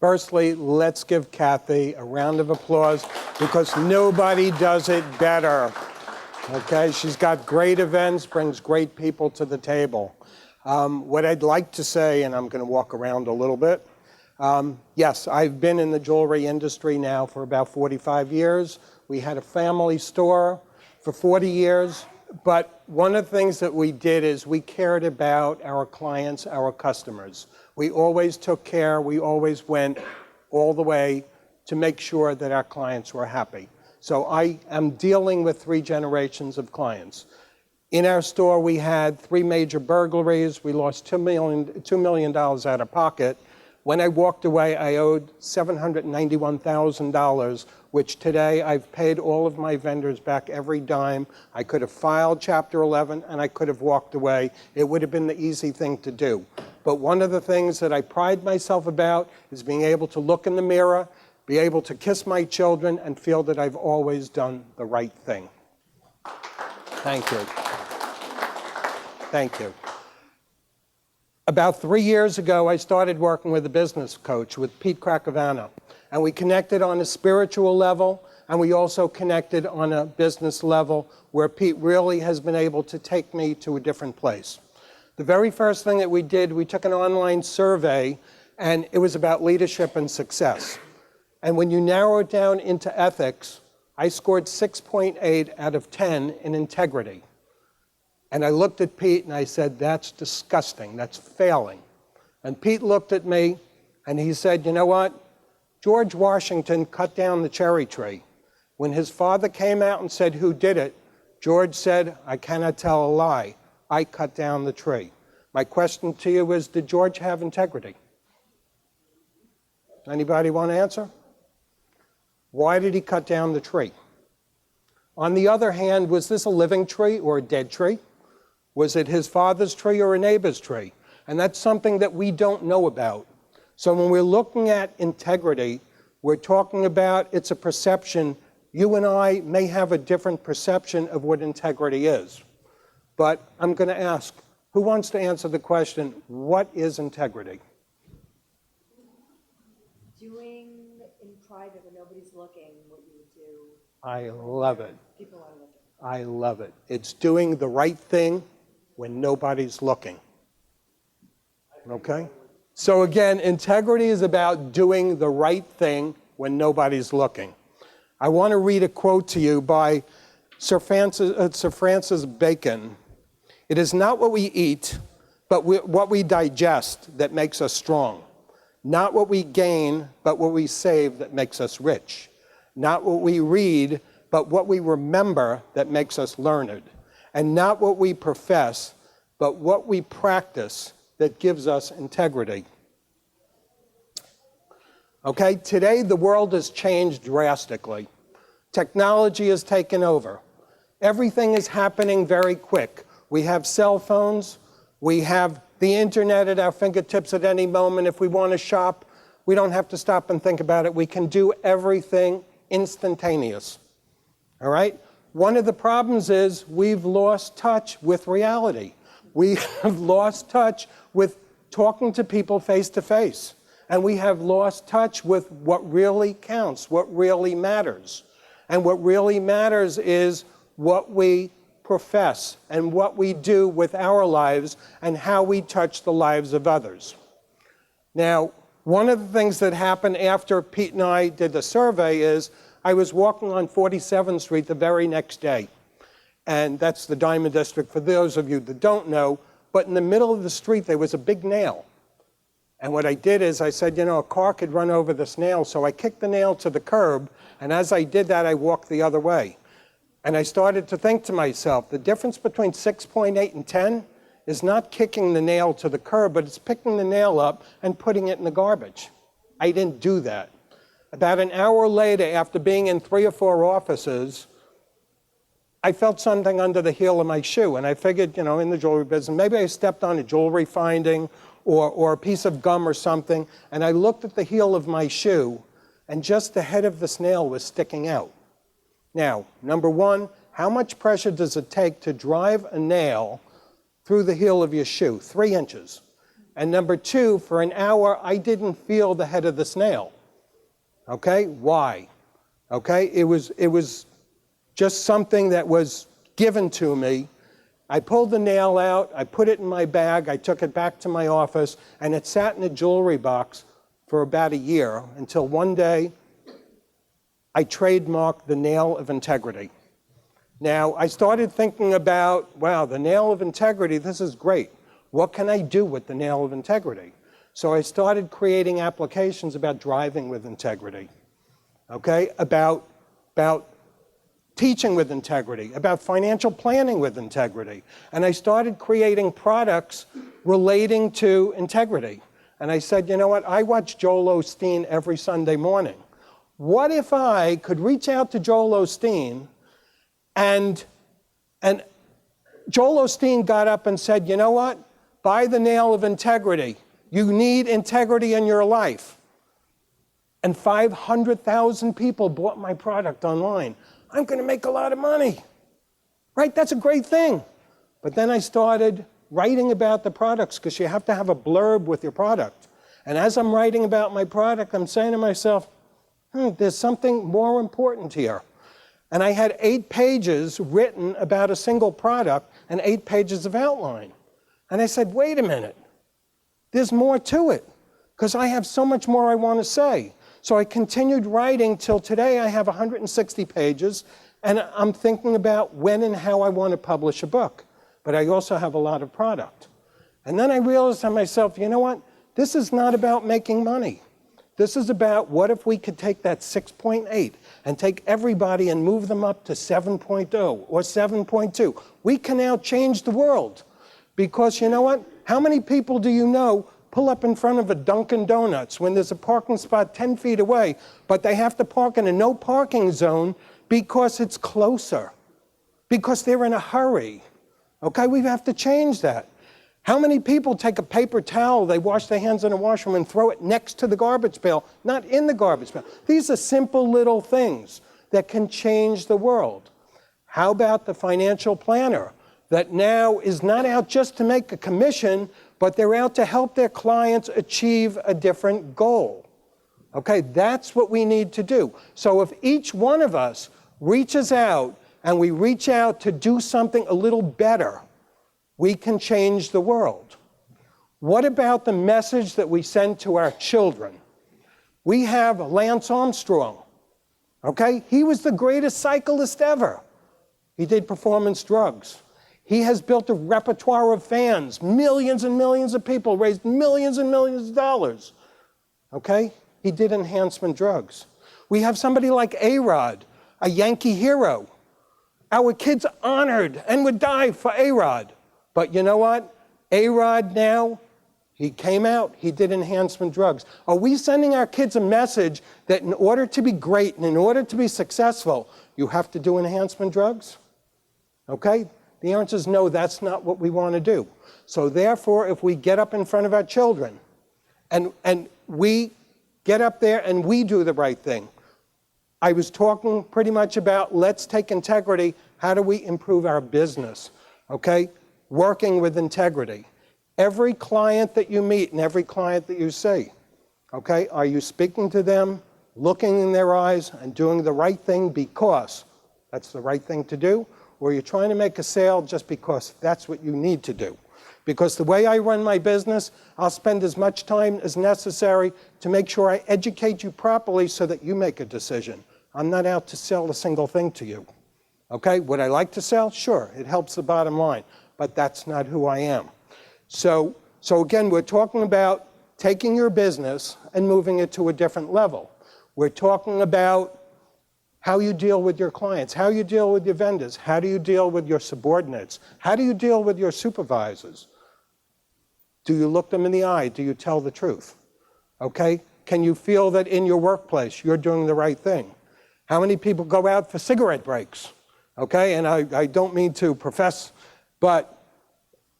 Firstly, let's give Kathy a round of applause because nobody does it better. Okay, she's got great events, brings great people to the table. What I'd like to say, and I'm going to walk around a little bit. Yes, I've been in the jewelry industry now for about 45 years. We had a family store for 40 years. But one of the things that we did is we cared about our clients, our customers. We always took care. We always went all the way to make sure that our clients were happy. So I am dealing with 3 generations of clients. In our store, we had 3 major burglaries. We lost $2 million out of pocket. When I walked away, I owed $791,000, which today I've paid all of my vendors back every dime. I could have filed Chapter 11 and I could have walked away. It would have been the easy thing to do. But one of the things that I pride myself about is being able to look in the mirror, be able to kiss my children, and feel that I've always done the right thing. Thank you. Thank you. About 3 years ago, I started working with a business coach, with Pete Cracovano. And we connected on a spiritual level, and we also connected on a business level where Pete really has been able to take me to a different place. The very first thing that we did, we took an online survey, and it was about leadership and success. And when you narrow it down into ethics, I scored 6.8 out of 10 in integrity. And I looked at Pete and I said, that's disgusting, that's failing. And Pete looked at me and he said, you know what? George Washington cut down the cherry tree. When his father came out and said, who did it? George said, I cannot tell a lie. I cut down the tree. My question to you is, did George have integrity? Anybody want to answer? Why did he cut down the tree? On the other hand, was this a living tree or a dead tree? Was it his father's tree or a neighbor's tree? And that's something that we don't know about. So when we're looking at integrity, we're talking about it's a perception. You and I may have a different perception of what integrity is. But I'm going to ask, who wants to answer the question, what is integrity? Doing in private when nobody's looking what you would do. I love it. People are looking. I love it. It's doing the right thing when nobody's looking. Okay? So again, integrity is about doing the right thing when nobody's looking. I want to read a quote to you by Sir Francis Bacon. It is not what we eat, but what we digest that makes us strong. Not what we gain, but what we save that makes us rich. Not what we read, but what we remember that makes us learned. And not what we profess, but what we practice that gives us integrity. Okay, today the world has changed drastically. Technology has taken over. Everything is happening very quick. We have cell phones, we have the internet at our fingertips at any moment. If we want to shop, we don't have to stop and think about it. We can do everything instantaneous. All right? One of the problems is we've lost touch with reality. We have lost touch with talking to people face to face. And we have lost touch with what really counts, what really matters. And what really matters is what we profess and what we do with our lives and how we touch the lives of others. Now, one of the things that happened after Pete and I did the survey is I was walking on 47th Street the very next day. And that's the Diamond District for those of you that don't know. But in the middle of the street, there was a big nail. And what I did is I said, you know, a car could run over this nail. So I kicked the nail to the curb. And as I did that, I walked the other way. And I started to think to myself, the difference between 6.8 and 10 is not kicking the nail to the curb, but it's picking the nail up and putting it in the garbage. I didn't do that. About an hour later, after being in 3 or 4 offices, I felt something under the heel of my shoe. And I figured, you know, in the jewelry business, maybe I stepped on a jewelry finding or a piece of gum or something. And I looked at the heel of my shoe, and just the head of this nail was sticking out. Now, number one, how much pressure does it take to drive a nail through the heel of your shoe? 3 inches. And number two, for an hour, I didn't feel the head of the snail. Okay, why? Okay, it was just something that was given to me. I pulled the nail out, I put it in my bag, I took it back to my office, and it sat in a jewelry box for about a year until one day I trademarked the nail of integrity. Now, I started thinking about, wow, the nail of integrity, this is great. What can I do with the nail of integrity? So I started creating applications about driving with integrity, okay, about teaching with integrity, about financial planning with integrity. And I started creating products relating to integrity. And I said, you know what, I watch Joel Osteen every Sunday morning. What if I could reach out to Joel Osteen and Joel Osteen got up and said, you know what, buy the nail of integrity. You need integrity in your life. And 500,000 people bought my product online. I'm going to make a lot of money, right? That's a great thing. But then I started writing about the products because you have to have a blurb with your product. And as I'm writing about my product, I'm saying to myself, there's something more important here. And I had 8 pages written about a single product and 8 pages of outline. And I said, wait a minute, there's more to it because I have so much more I want to say. So I continued writing till today I have 160 pages, and I'm thinking about when and how I want to publish a book. But I also have a lot of product. And then I realized to myself, you know what? This is not about making money. This is about what if we could take that 6.8 and take everybody and move them up to 7.0 or 7.2. We can now change the world. Because you know what? How many people do you know pull up in front of a Dunkin' Donuts when there's a parking spot 10 feet away, but they have to park in a no parking zone because it's closer, because they're in a hurry? Okay, we have to change that. How many people take a paper towel, they wash their hands in a washroom and throw it next to the garbage pail, not in the garbage pail? These are simple little things that can change the world. How about the financial planner that now is not out just to make a commission, but they're out to help their clients achieve a different goal? Okay, that's what we need to do. So if each one of us reaches out and we reach out to do something a little better, we can change the world. What about the message that we send to our children? We have Lance Armstrong, okay? He was the greatest cyclist ever. He did performance drugs. He has built a repertoire of fans, millions and millions of people, raised millions and millions of dollars, okay? He did enhancement drugs. We have somebody like A-Rod, a Yankee hero. Our kids honored and would die for A-Rod. But you know what? A-Rod now, he came out, he did enhancement drugs. Are we sending our kids a message that in order to be great and in order to be successful, you have to do enhancement drugs? Okay? The answer is no, that's not what we want to do. So therefore, if we get up in front of our children and we get up there and we do the right thing. I was talking pretty much about let's take integrity, how do we improve our business, okay? Working with integrity. Every client that you meet and every client that you see, okay, are you speaking to them, looking in their eyes and doing the right thing because that's the right thing to do? Or are you trying to make a sale just because that's what you need to do? Because the way I run my business, I'll spend as much time as necessary to make sure I educate you properly so that you make a decision. I'm not out to sell a single thing to you. Okay, would I like to sell? Sure, it helps the bottom line, but that's not who I am. So again, we're talking about taking your business and moving it to a different level. We're talking about how you deal with your clients, how you deal with your vendors, how do you deal with your subordinates, how do you deal with your supervisors? Do you look them in the eye? Do you tell the truth? Okay? Can you feel that in your workplace you're doing the right thing? How many people go out for cigarette breaks? Okay, and I don't mean to profess, but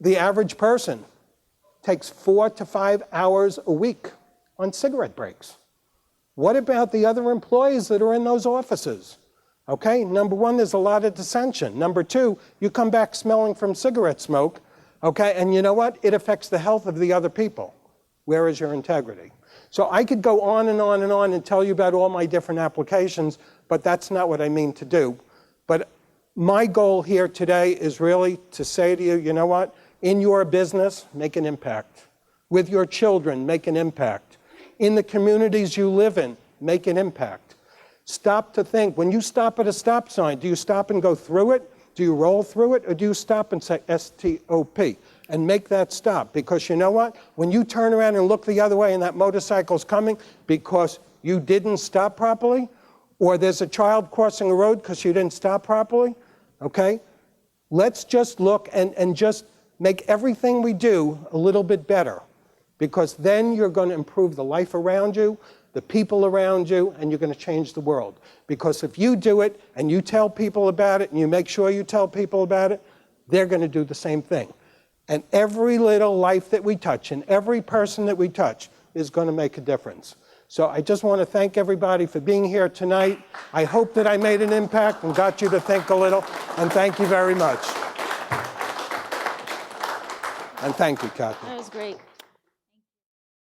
the average person takes 4 to 5 hours a week on cigarette breaks. What about the other employees that are in those offices? Okay, number one, there's a lot of dissension. Number two, you come back smelling from cigarette smoke. Okay, and you know what? It affects the health of the other people. Where is your integrity? So I could go on and on and on and tell you about all my different applications, but that's not what I mean to do. But my goal here today is really to say to you, you know what? In your business, make an impact. With your children, make an impact. In the communities you live in, make an impact. Stop to think. When you stop at a stop sign, do you stop and go through it? Do you roll through it? Or do you stop and say S-T-O-P and make that stop? Because you know what? When you turn around and look the other way and that motorcycle's coming because you didn't stop properly, or there's a child crossing a road because you didn't stop properly, okay? Let's just look and just make everything we do a little bit better, because then you're going to improve the life around you, the people around you, and you're going to change the world. Because if you do it and you tell people about it and you make sure you tell people about it, they're going to do the same thing. And every little life that we touch and every person that we touch is going to make a difference. So I just want to thank everybody for being here tonight. I hope that I made an impact and got you to think a little. And thank you very much. And thank you, Kathy. That was great.